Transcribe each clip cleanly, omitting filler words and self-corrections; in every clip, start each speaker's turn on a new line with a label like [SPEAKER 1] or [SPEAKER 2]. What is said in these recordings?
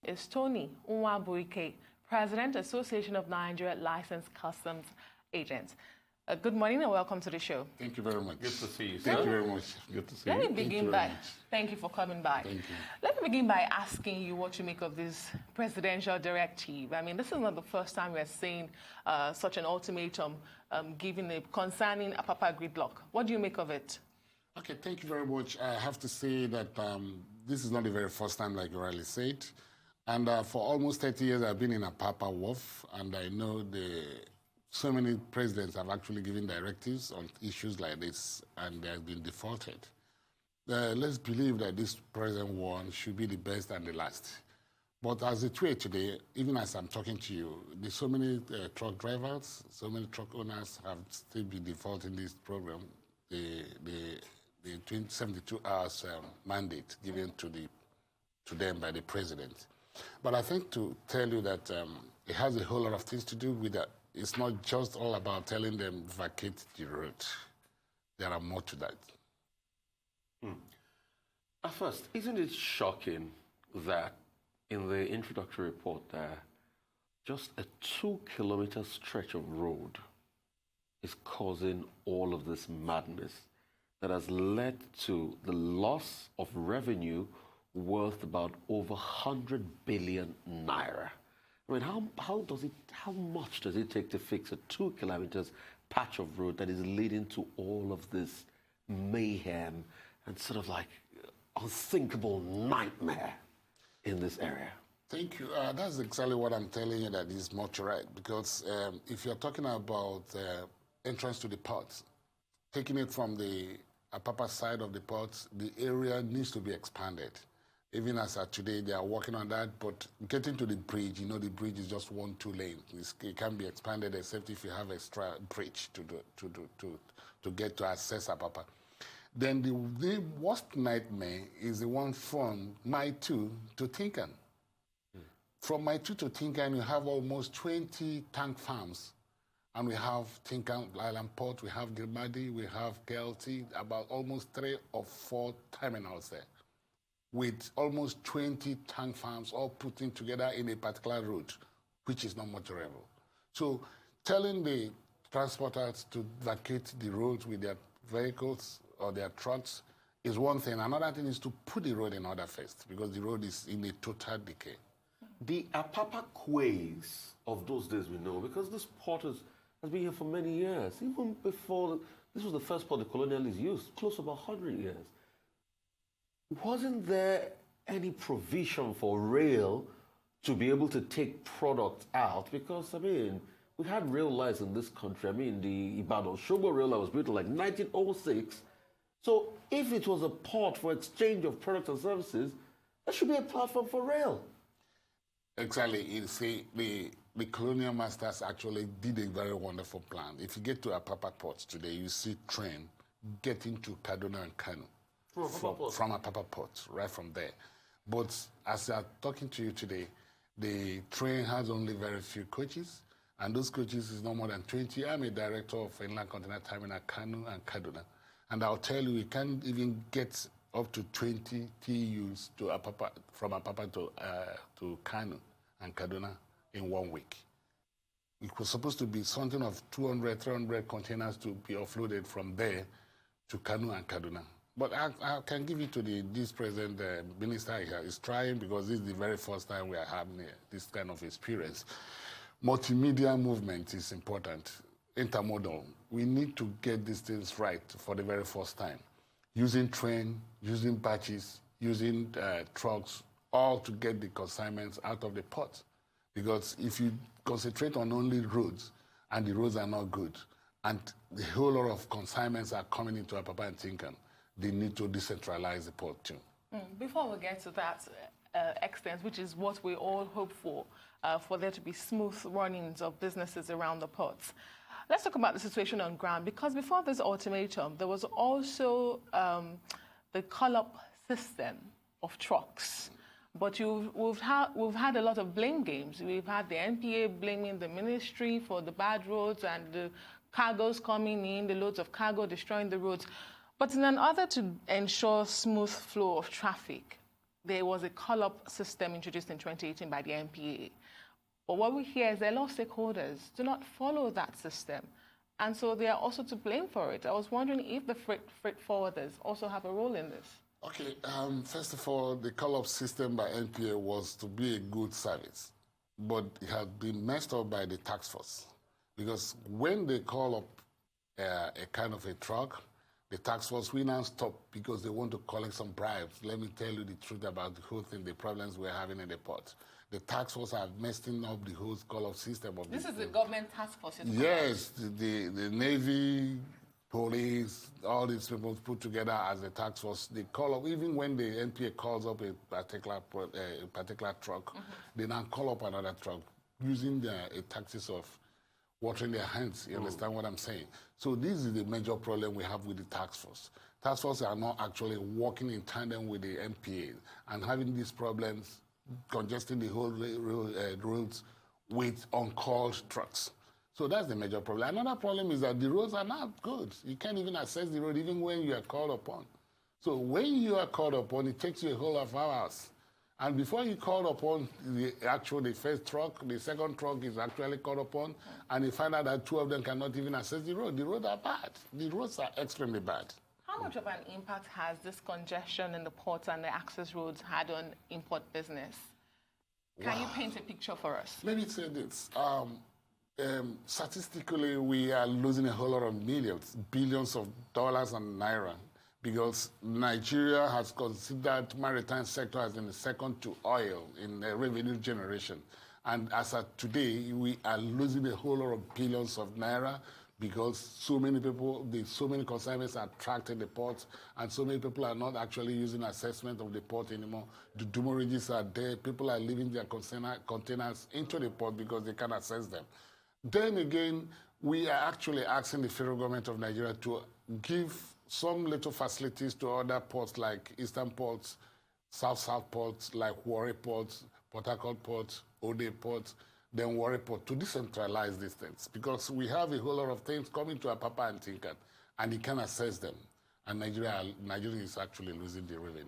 [SPEAKER 1] is Tony Nwabuike, President, Association of Nigeria Licensed Customs Agents. Good morning and welcome to the show.
[SPEAKER 2] Thank you very much.
[SPEAKER 3] Good to see you, sir.
[SPEAKER 2] Thank you very much. Good to see you.
[SPEAKER 1] Let me begin by, thank you for coming by.
[SPEAKER 2] Thank you.
[SPEAKER 1] Let me begin by asking you what you make of this presidential directive. I mean, this is not the first time we're seeing such an ultimatum given concerning Apapa Gridlock. What do you make of it?
[SPEAKER 2] Okay, thank you very much. I have to say that this is not the very first time, like you rightly said. And for almost 30 years, I've been in Apapa Wharf, and I know so many presidents have actually given directives on issues like this, and they have been defaulted. Let's believe that this present one should be the best and the last. But as it were today, even as I'm talking to you, there's so many truck drivers, so many truck owners have still been defaulting this program, the 72 hours mandate given to them by the president. But I think to tell you that it has a whole lot of things to do with that. It's not just all about telling them vacate the road. There are more to that.
[SPEAKER 3] At first, isn't it shocking that in the introductory report there, just a 2-kilometer stretch of road is causing all of this madness that has led to the loss of revenue worth about over 100 billion naira. I mean, how much does it take to fix a 2 kilometers patch of road that is leading to all of this mayhem and sort of like unthinkable nightmare in this area?
[SPEAKER 2] Thank you. That's exactly what I'm telling you, that is much right. Because if you're talking about entrance to the port, taking it from the Apapa side of the port, the area needs to be expanded. Even as of today, they are working on that, but getting to the bridge, you know, the bridge is just 1-2 lanes. It can't be expanded except if you have extra bridge to get to access Apapa. Then the worst nightmare is the one from Mile 2 to Tinkan. From Mile 2 to Tinkan, you have almost 20 tank farms. And we have Tinkan Island Port, we have Gilmadi, we have KLT, about almost 3 or 4 terminals there, with almost 20 tank farms all putting together in a particular route, which is not motorable. So telling the transporters to vacate the roads with their vehicles or their trucks is one thing. Another thing is to put the road in order first, because the road is in a total decay.
[SPEAKER 3] The Apapa quays of those days we know, because this port has been here for many years, even before, this was the first port the colonialists used, close to about 100 years. Wasn't there any provision for rail to be able to take products out? Because, I mean, we had rail lines in this country. I mean, the Ibadan-Shogbo rail line was built in like 1906. So if it was a port for exchange of products and services, there should be a platform for rail.
[SPEAKER 2] Exactly. You see, the colonial masters actually did a very wonderful plan. If you get to Apapa Port today, you see train getting to Kaduna and Kano. From Apapa Port, right from there. But as I'm talking to you today, the train has only very few coaches, and those coaches is no more than 20. I'm a director of Inland Continental Terminal Kano and Kaduna, and I'll tell you, we can't even get up to 20 TEUs to Apapa, from Apapa to Kano and Kaduna in 1 week. It was supposed to be something of 200, 300 containers to be offloaded from there to Kano and Kaduna. But I can give it to this present minister here. He's trying, because this is the very first time we are having this kind of experience. Multimedia movement is important. Intermodal. We need to get these things right for the very first time. Using train, using batches, using trucks, all to get the consignments out of the port. Because if you concentrate on only roads, and the roads are not good, and the whole lot of consignments are coming into Apapa and Tinkan, they need to decentralize the port too.
[SPEAKER 1] Before we get to that extent, which is what we all hope for there to be smooth runnings of businesses around the ports, let's talk about the situation on ground. Because before this ultimatum, there was also the call-up system of trucks. But we've had a lot of blame games. We've had the NPA blaming the ministry for the bad roads and the cargoes coming in, the loads of cargo destroying the roads. But in order to ensure smooth flow of traffic, there was a call-up system introduced in 2018 by the NPA. But what we hear is that a lot of stakeholders do not follow that system. And so they are also to blame for it. I was wondering if the freight forwarders also have a role in this.
[SPEAKER 2] Okay, first of all, the call-up system by NPA was to be a good service, but it had been messed up by the task force. Because when they call up a kind of a truck, the task force will now stop because they want to collect some bribes. Let me tell you the truth about the whole thing, the problems we're having in the port. The task force are messing up the whole call-up system.
[SPEAKER 1] This is the government task force.
[SPEAKER 2] Yes, the Navy, police, all these people put together as a task force. They call up, even when the NPA calls up a particular truck, they now call up another truck using a tactics of watering their hands. You understand what I'm saying? So this is the major problem we have with the task force. Task forces are not actually working in tandem with the NPA and having these problems, congesting the whole roads with on-call trucks. So that's the major problem. Another problem is that the roads are not good. You can't even access the road even when you are called upon. So when you are called upon, it takes you a whole of hours. And before you call upon the first truck, the second truck is actually called upon, and you find out that two of them cannot even access the road. The roads are bad. The roads are extremely bad.
[SPEAKER 1] How much of an impact has this congestion in the ports and the access roads had on import business? Can you paint a picture for us?
[SPEAKER 2] Let me say this. Statistically, we are losing a whole lot of millions, billions of dollars and naira, because Nigeria has considered maritime sector as in the second to oil in revenue generation. And as of today, we are losing a whole lot of billions of naira because so many people, so many consignments are tracked in the port, and so many people are not actually using assessment of the port anymore. The demorages are there. People are leaving their containers into the port because they can't access them. Then again, we are actually asking the federal government of Nigeria to give some little facilities to other ports like Eastern ports, South ports, like Warri ports, Port Harcourt ports, Ode ports, then Warri port, to decentralize these things. Because we have a whole lot of things coming to Apapa and Tinkan, and you can access them. And Nigeria is actually losing the revenue.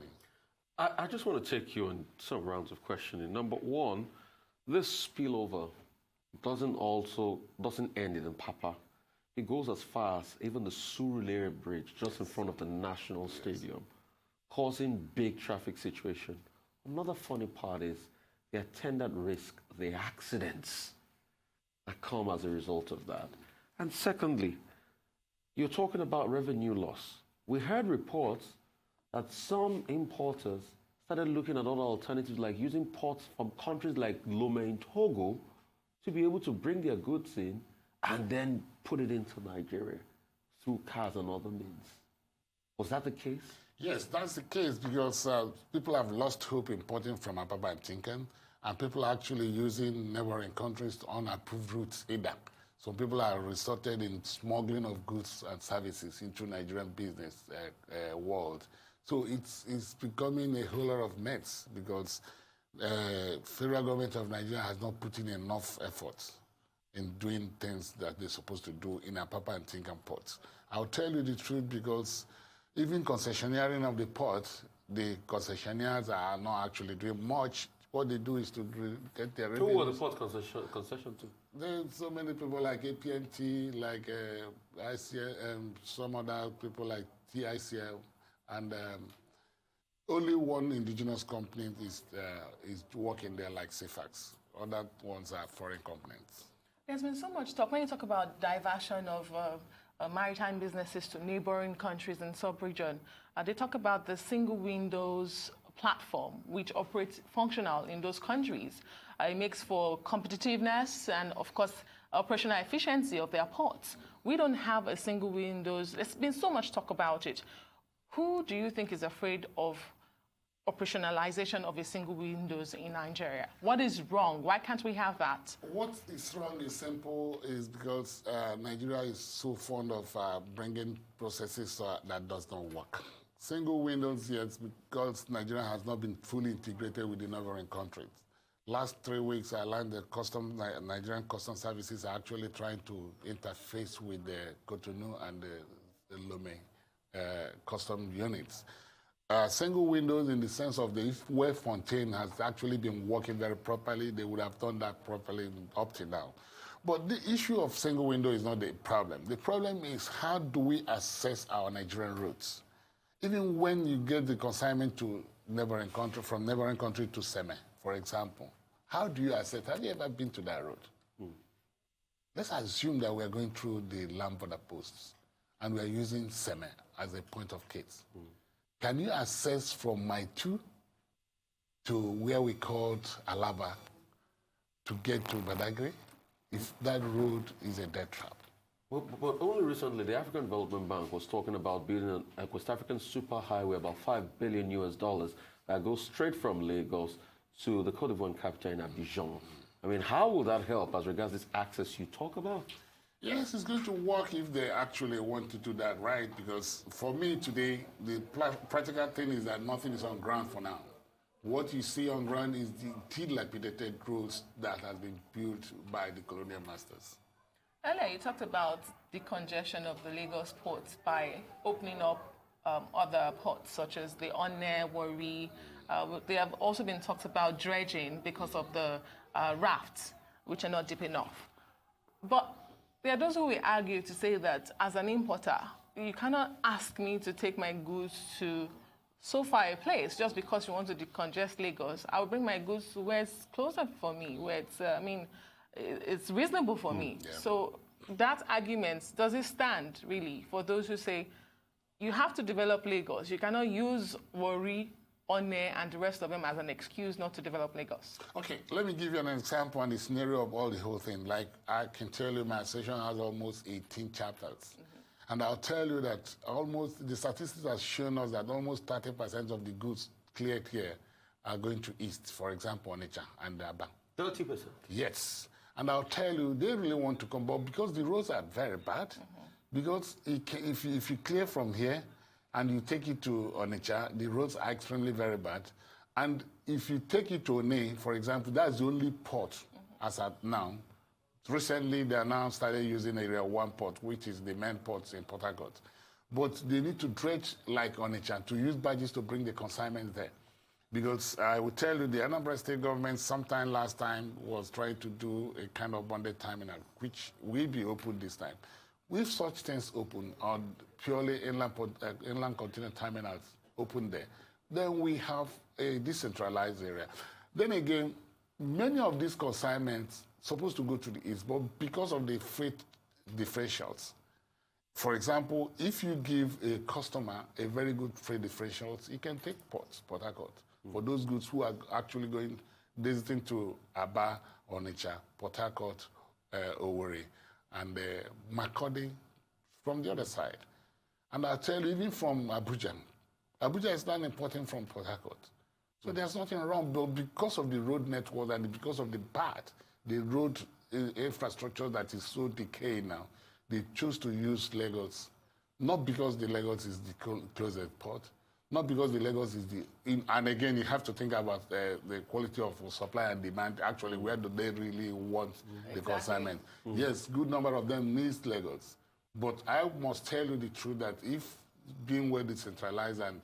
[SPEAKER 3] I just want to take you on some rounds of questioning. Number one, this spillover doesn't end in Apapa. It goes as far as even the Surulere Bridge, just in front of the National Stadium, causing big traffic situation. Another funny part is the attendant risk, the accidents that come as a result of that. And secondly, you're talking about revenue loss. We heard reports that some importers started looking at other alternatives, like using ports from countries like Lome in Togo to be able to bring their goods in and then put it into Nigeria through cars and other means. Was that the case?
[SPEAKER 2] Yes, that's the case because people have lost hope importing from Apapa and Tinkan, and people are actually using neighboring countries to unapproved routes either. So people are resorted in smuggling of goods and services into Nigerian business world. So it's becoming a whole lot of mess because federal government of Nigeria has not put in enough effort in doing things that they're supposed to do in Apapa and Tinkan ports. I'll tell you the truth because even concessionaires of the port, the concessionaires are not actually doing much. What they do is to get their revenue.
[SPEAKER 3] Who was the port concession to?
[SPEAKER 2] There's so many people like APNT, like ICL, some other people like TICL, and only one indigenous company is working there like CFAX. Other ones are foreign companies.
[SPEAKER 1] There's been so much talk, when you talk about diversion of maritime businesses to neighboring countries and sub-region, they talk about the single windows platform, which operates functional in those countries. It makes for competitiveness and, of course, operational efficiency of their ports. We don't have a single windows. There's been so much talk about it. Who do you think is afraid of operationalization of a single windows in Nigeria? What is wrong? Why can't we have that?
[SPEAKER 2] What is wrong is simple, is because Nigeria is so fond of bringing processes that does not work. Single windows, yes, because Nigeria has not been fully integrated with the neighboring countries. Last 3 weeks, I learned that Nigerian custom services are actually trying to interface with the Cotonou and the Lome custom units. Single windows in the sense of if where Fontaine has actually been working very properly, they would have done that properly up to now. But the issue of single window is not the problem. The problem is how do we assess our Nigerian routes? Even when you get the consignment to neighboring country, from neighboring country to Seme, for example, how do you assess? Have you ever been to that road? Let's assume that we're going through the land border posts and we're using Seme as a point of case. Can you assess from my 2 to where we called Alaba to get to Badagry if that road is a death trap?
[SPEAKER 3] Well, but only recently, the African Development Bank was talking about building a West African superhighway, about $5 billion that goes straight from Lagos to the Cote d'Ivoire capital in Abidjan. I mean, how will that help as regards this access you talk about?
[SPEAKER 2] Yes, it's going to work if they actually want to do that right, because for me today, the practical thing is that nothing is on ground for now. What you see on ground is the dilapidated roads that has been built by the colonial masters.
[SPEAKER 1] Earlier, you talked about the congestion of the Lagos ports by opening up other ports, such as the Onne, Warri. There have also been talks about dredging because of the rafts, which are not deep enough. But there are those who will argue to say that as an importer, you cannot ask me to take my goods to so far a place just because you want to decongest Lagos. I will bring my goods to where it's closer for me, where it's, it's reasonable for me.
[SPEAKER 2] Yeah.
[SPEAKER 1] So that argument, does it stand, really, for those who say you have to develop Lagos? You cannot use Warri, Onne, and the rest of them as an excuse not to develop Lagos.
[SPEAKER 2] Okay, let me give you an example on the scenario of all the whole thing. Like, I can tell you my session has almost 18 chapters. And I'll tell you that almost, the statistics have shown us that almost 30% of the goods cleared here are going to East, for example, Onitsha and Aba.
[SPEAKER 3] 30%?
[SPEAKER 2] Yes. And I'll tell you, they really want to come, but because the roads are very bad, because if you clear from here and you take it to Onitsha, the roads are extremely very bad. And if you take it to One, for example, that's the only port as at now. Recently, they are now started using Area 1 port, which is the main port in Port Harcourt. But they need to dredge like Onitsha to use barges to bring the consignment there. Because I will tell you, the Anambra State government sometime last time was trying to do a kind of bonded terminal, which will be open this time. With such things open, on purely inland container terminals open there, then we have a decentralized area. Then again, many of these consignments supposed to go to the east, but because of the freight differentials, for example, if you give a customer a very good freight differentials, he can take Port Harcourt. For those goods who are actually going, visiting to Aba, Onitsha, Port Harcourt, Owerri, and Makurdi from the other side. And I'll tell you, even from Abuja, Abuja is not importing from Port Harcourt. So there's nothing wrong, but because of the road network and because of the road infrastructure that is so decaying now, they choose to use Lagos, not because the Lagos is the closest port, not because the Lagos is and again, you have to think about the quality of supply and demand, actually, where do they really want the consignment. Yes, good number of them needs Lagos. But I must tell you the truth that if being well decentralized and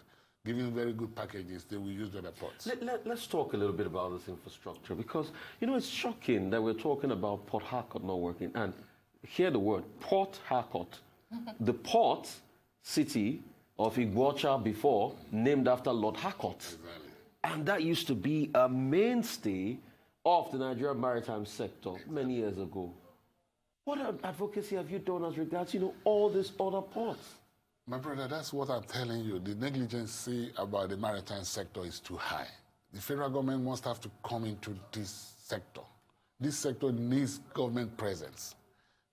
[SPEAKER 2] giving very good packages, they will use the other ports.
[SPEAKER 3] Let's talk a little bit about this infrastructure, because, you know, it's shocking that we're talking about Port Harcourt not working. And hear the word, Port Harcourt. The port city of Iguacha before, named after Lord Harcourt.
[SPEAKER 2] Exactly.
[SPEAKER 3] And that used to be a mainstay of the Nigerian maritime sector many years ago. What advocacy have you done as regards, you know, all these other ports?
[SPEAKER 2] My brother, that's what I'm telling you. The negligency about the maritime sector is too high. The federal government must have to come into this sector. This sector needs government presence.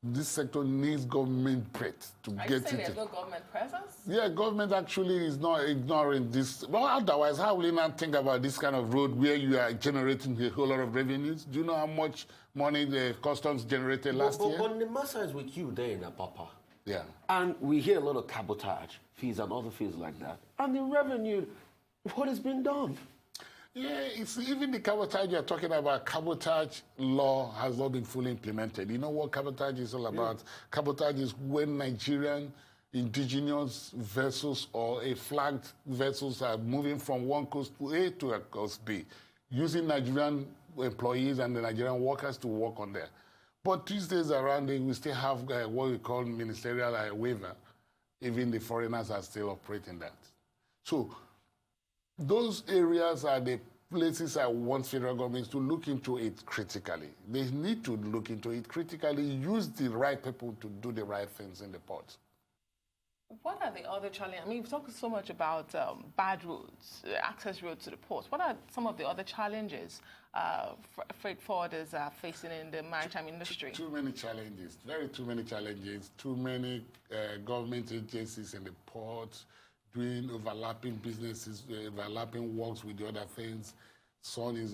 [SPEAKER 2] This sector needs government breadth to get it.
[SPEAKER 1] Are you saying there's no government presence?
[SPEAKER 2] Yeah, government actually is not ignoring this. Well, otherwise, how will you not think about this kind of road where you are generating a whole lot of revenues? Do you know how much money the customs generated last year?
[SPEAKER 3] But the master is with you there in Apapa.
[SPEAKER 2] Yeah.
[SPEAKER 3] And we hear a lot of cabotage fees and other fees like that. And the revenue, what has been done?
[SPEAKER 2] Yeah, it's even the cabotage you're talking about. Cabotage law has not been fully implemented. You know what cabotage is all about? Cabotage is when Nigerian indigenous vessels or a flagged vessels are moving from one coast A to a coast B, using Nigerian employees and the Nigerian workers to work on there. But these days around, we still have what we call ministerial waiver. Even the foreigners are still operating that. So those areas are the places I want federal governments to look into it critically. They need to look into it critically, use the right people to do the right things in the port.
[SPEAKER 1] What are the other challenges? I mean, we've talked so much about bad roads, access roads to the ports. What are some of the other challenges freight forwarders are facing in the maritime industry?
[SPEAKER 2] Too many challenges, too many challenges, too many government agencies in the ports doing overlapping businesses, overlapping works with the other things. Sun is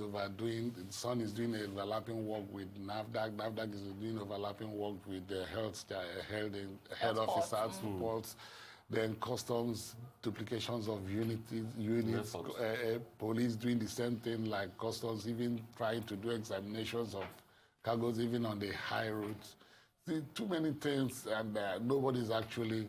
[SPEAKER 2] doing overlapping work with NAFDAC. NAFDAC is doing overlapping work with the health officers, ports. Then customs, duplications of units, police doing the same thing like customs, even trying to do examinations of cargoes, even on the high routes. See, too many things, and nobody's actually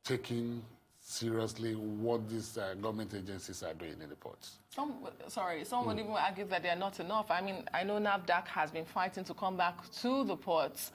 [SPEAKER 2] taking seriously what these government agencies are doing in the ports. Some
[SPEAKER 1] would even argue that they're not enough. I mean, I know NAFDAC has been fighting to come back to the ports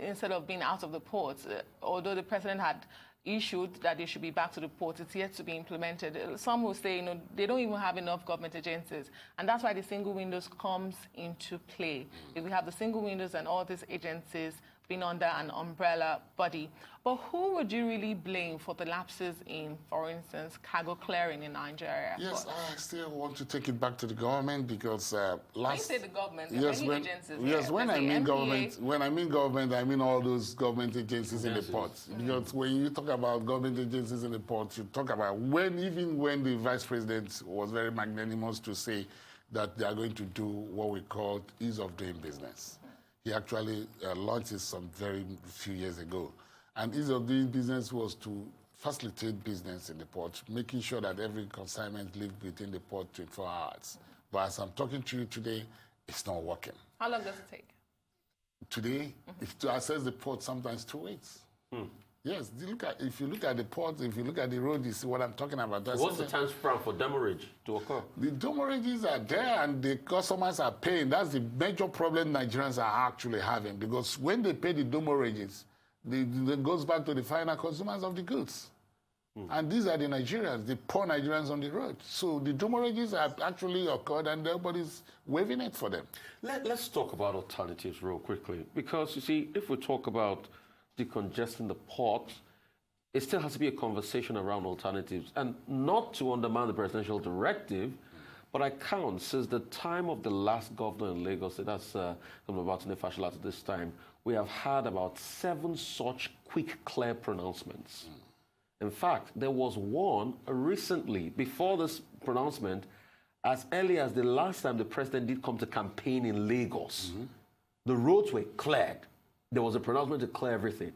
[SPEAKER 1] instead of being out of the ports. Although the president had issued that they should be back to the port, it's yet to be implemented. Some will say, they don't even have enough government agencies. And that's why the single windows comes into play. If we have the single windows and all these agencies being under an umbrella body. But who would you really blame for the lapses in, for instance, cargo clearing in Nigeria?
[SPEAKER 2] Yes, I still want to take it back to the government because
[SPEAKER 1] when you say the government,
[SPEAKER 2] yes, when I mean government, I mean all those government agencies in the ports. Because when you talk about government agencies in the ports, you talk about even when the vice president was very magnanimous to say that they are going to do what we call ease of doing business. He actually launched it some very few years ago. And ease of doing business was to facilitate business in the port, making sure that every consignment lived within the port 24 hours. But as I'm talking to you today, it's not working.
[SPEAKER 1] How long does it take?
[SPEAKER 2] Today, to access the port, sometimes 2 weeks. Yes, if you look at the port, if you look at the road, you see what I'm talking about.
[SPEAKER 3] What's the time span for demurrage to occur?
[SPEAKER 2] The demaраges are there and the customers are paying. That's the major problem Nigerians are actually having, because when they pay the demurages, it goes back to the final consumers of the goods. And these are the Nigerians, the poor Nigerians on the road. So the demurages have actually occurred and nobody's waiving it for them.
[SPEAKER 3] Let's talk about alternatives real quickly, because you see, if we talk about decongesting the port, it still has to be a conversation around alternatives, and not to undermine the presidential directive, but I count since the time of the last governor in Lagos, that's Nwabuike Fashola at this time, we have had about 7 such quick, clear pronouncements. In fact, there was one recently, before this pronouncement, as early as the last time the president did come to campaign in Lagos. The roads were cleared. There was a pronouncement to clear everything.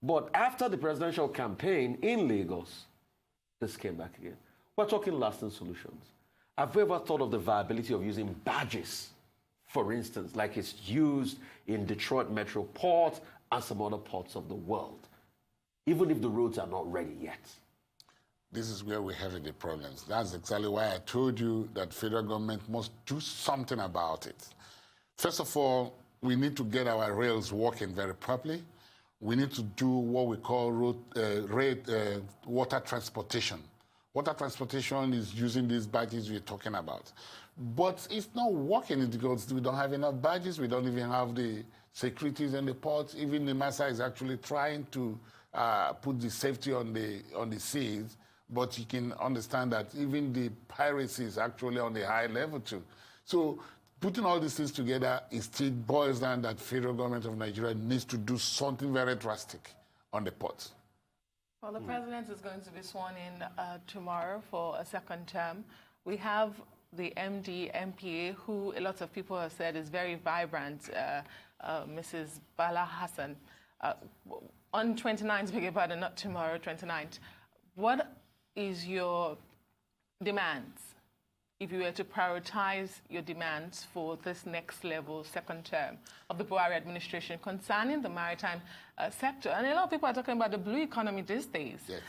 [SPEAKER 3] But after the presidential campaign in Lagos, this came back again. We're talking lasting solutions. Have we ever thought of the viability of using badges, for instance, like it's used in Detroit Metro Port and some other ports of the world, even if the roads are not ready yet?
[SPEAKER 2] This is where we're having the problems. That's exactly why I told you that federal government must do something about it. First of all, we need to get our rails working very properly. We need to do what we call water transportation. Water transportation is using these badges we're talking about. But it's not working because we don't have enough badges. We don't even have the securities in the ports. Even the NIMASA is actually trying to put the safety on the seas. But you can understand that even the piracy is actually on the high level too. So putting all these things together, it still boils down that federal government of Nigeria needs to do something very drastic on the ports.
[SPEAKER 1] Well, the president is going to be sworn in tomorrow for a second term. We have the MD, MPA, who a lot of people have said is very vibrant, Mrs. Bala Hassan. On 29th, beg your pardon, not tomorrow, 29th, what is your demands? If you were to prioritize your demands for this next level, second term of the Buhari administration concerning the maritime sector. And a lot of people are talking about the blue economy these days,
[SPEAKER 2] Yes.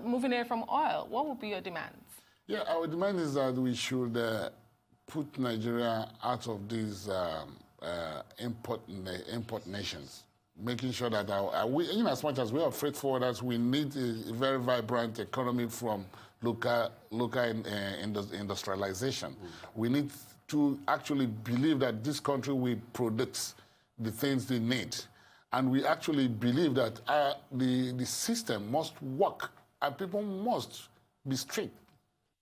[SPEAKER 1] moving away from oil. What would be your demands?
[SPEAKER 2] Yeah, our demand is that we should put Nigeria out of these import nations, making sure that we, in as much as we are freight forwarders, we need a very vibrant economy from local industrialization. We need to actually believe that this country will produce the things they need. And we actually believe that the system must work and people must be strict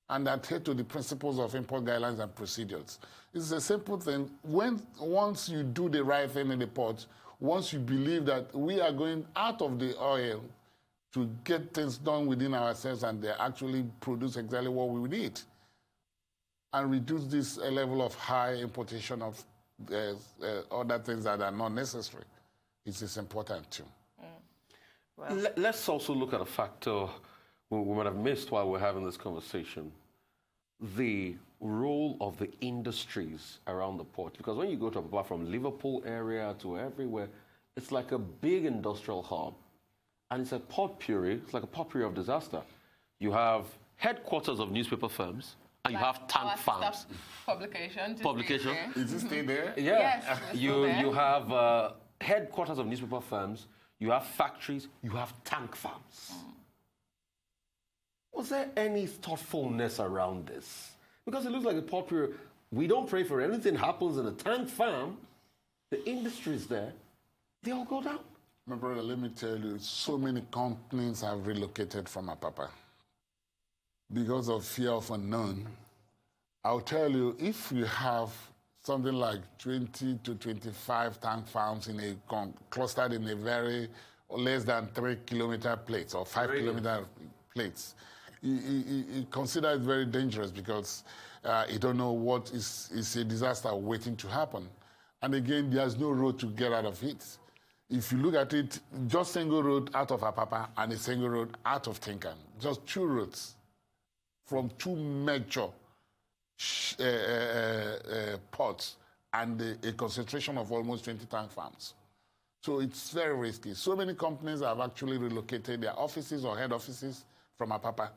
[SPEAKER 2] and adhere to the principles of import guidelines and procedures. It's a simple thing. Once you do the right thing in the port, once you believe that we are going out of the oil to get things done within ourselves and they actually produce exactly what we need and reduce this level of high importation of other things that are not necessary, it is important too.
[SPEAKER 3] Well, let's also look at a factor we might have missed while we're having this conversation. The role of the industries around the port. Because when you go to Apapa, from Liverpool area to everywhere, it's like a big industrial hub. And it's a potpourri, it's like a potpourri of disaster. You have headquarters of newspaper firms, and like you have tank farms.
[SPEAKER 1] Publication.
[SPEAKER 2] Is it still there?
[SPEAKER 3] Yeah.
[SPEAKER 1] Yes,
[SPEAKER 3] you have headquarters of newspaper firms, you have factories, you have tank farms. Was there any thoughtfulness around this? Because it looks like a potpourri. We don't pray for anything happens in a tank farm. The industry is there. They all go down.
[SPEAKER 2] My brother, let me tell you, so many companies have relocated from Apapa because of fear of unknown. I'll tell you, if you have something like 20 to 25 tank farms clustered in a very less than 3 kilometer plates or 5 kilometer plates, you consider it very dangerous because you don't know what is a disaster waiting to happen. And again, there's no road to get out of it. If you look at it, just single road out of Apapa and a single road out of Tinkan, just 2 roads from 2 major ports and a concentration of almost 20 tank farms. So it's very risky. So many companies have actually relocated their offices or head offices from Apapa.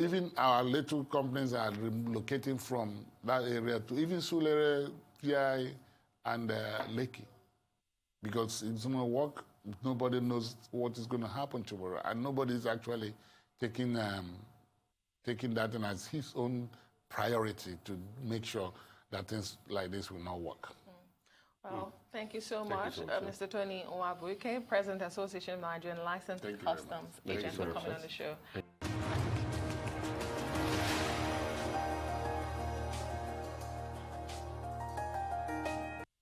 [SPEAKER 2] Even our little companies are relocating from that area to even Sulere, PI, and Lekki. Because it's going to work, nobody knows what is going to happen tomorrow. And nobody is actually taking that in as his own priority to make sure that things like this will not work.
[SPEAKER 1] Well, thank you so much, Mr. Tony Nwabuike, President, Association of Nigerian Licensed Customs Agents, for coming on the show.